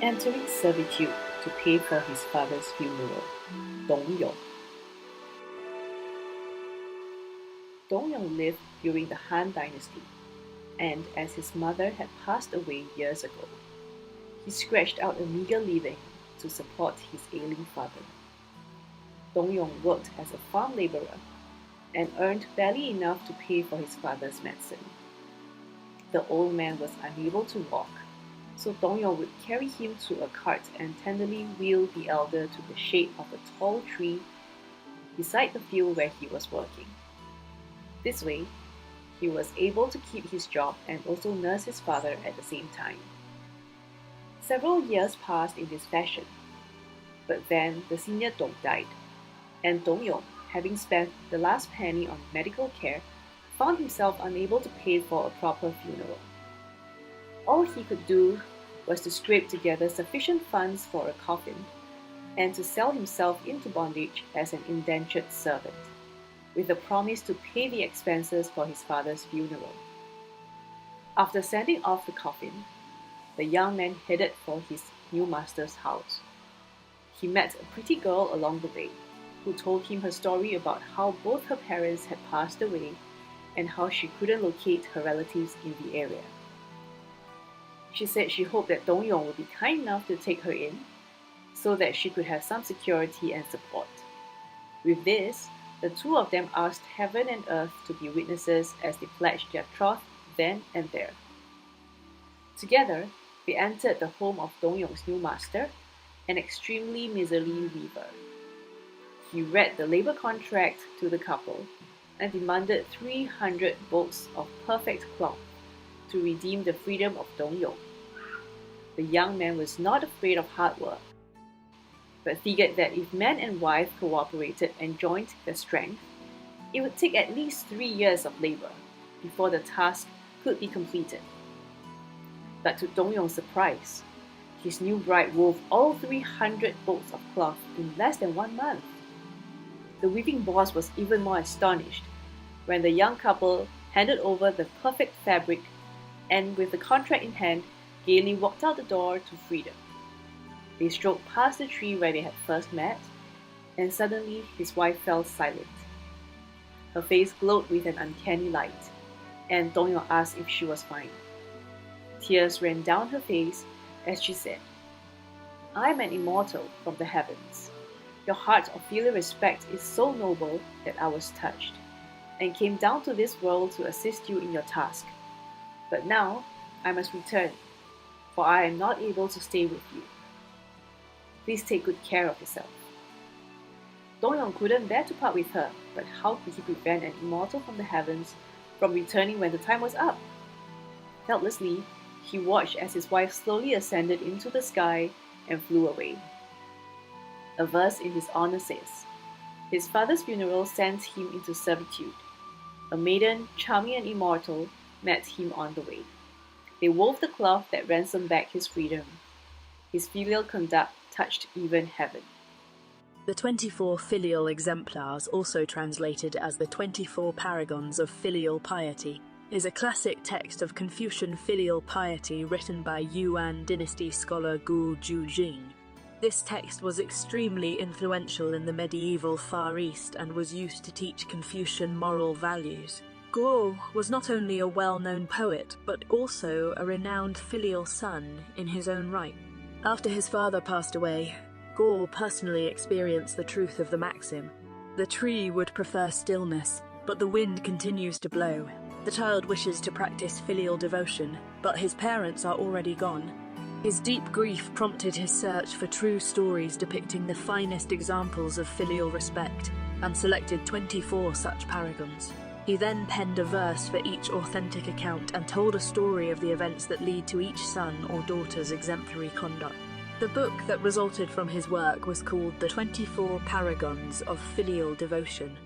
entering servitude to pay for his father's funeral. Dong Yong. Dong Yong lived during the Han Dynasty, and as his mother had passed away years ago, he scratched out a meager living to support his ailing father. Dong Yong worked as a farm laborer and earned barely enough to pay for his father's medicine. The old man was unable to walk, so Dong Yong would carry him to a cart and tenderly wheel the elder to the shade of a tall tree beside the field where he was working. This way, he was able to keep his job and also nurse his father at the same time. Several years passed in this fashion, but then the senior Dong died, and Dong Yong, having spent the last penny on medical care, found himself unable to pay for a proper funeral. All he could do was to scrape together sufficient funds for a coffin and to sell himself into bondage as an indentured servant, with the promise to pay the expenses for his father's funeral. After sending off the coffin, the young man headed for his new master's house. He met a pretty girl along the way, who told him her story about how both her parents had passed away and how she couldn't locate her relatives in the area. She said she hoped that Dong Yong would be kind enough to take her in, so that she could have some security and support. With this, the two of them asked heaven and earth to be witnesses as they pledged their troth then and there. Together, they entered the home of Dong Yong's new master, an extremely miserly weaver. He read the labor contract to the couple and demanded 300 bolts of perfect cloth to redeem the freedom of Dong Yong. The young man was not afraid of hard work, but figured that if man and wife cooperated and joined their strength, it would take at least 3 years of labor before the task could be completed. But to Dong Yong's surprise, his new bride wove all 300 bolts of cloth in less than 1 month. The weaving boss was even more astonished when the young couple handed over the perfect fabric and, with the contract in hand, gaily walked out the door to freedom. They strode past the tree where they had first met, and suddenly his wife fell silent. Her face glowed with an uncanny light, and Dong Yong asked if she was fine. Tears ran down her face as she said, "I am an immortal from the heavens. Your heart of filial respect is so noble that I was touched, and came down to this world to assist you in your task. But now I must return, for I am not able to stay with you. Please take good care of yourself." Dong Yong couldn't bear to part with her, but how could he prevent an immortal from the heavens from returning when the time was up? Helplessly, he watched as his wife slowly ascended into the sky and flew away. A verse in his honor says, "His father's funeral sent him into servitude. A maiden, charming and immortal, met him on the way. They wove the cloth that ransomed back his freedom. His filial conduct touched even heaven." The 24 filial exemplars, also translated as the 24 Paragons of Filial Piety, is a classic text of Confucian filial piety written by Yuan dynasty scholar Gu Jujing. This text was extremely influential in the medieval Far East and was used to teach Confucian moral values. Guo was not only a well-known poet, but also a renowned filial son in his own right. After his father passed away, Guo personally experienced the truth of the maxim, "The tree would prefer stillness, but the wind continues to blow." The child wishes to practice filial devotion, but his parents are already gone. His deep grief prompted his search for true stories depicting the finest examples of filial respect, and selected 24 such paragons. He then penned a verse for each authentic account and told a story of the events that lead to each son or daughter's exemplary conduct. The book that resulted from his work was called The 24 Paragons of Filial Devotion.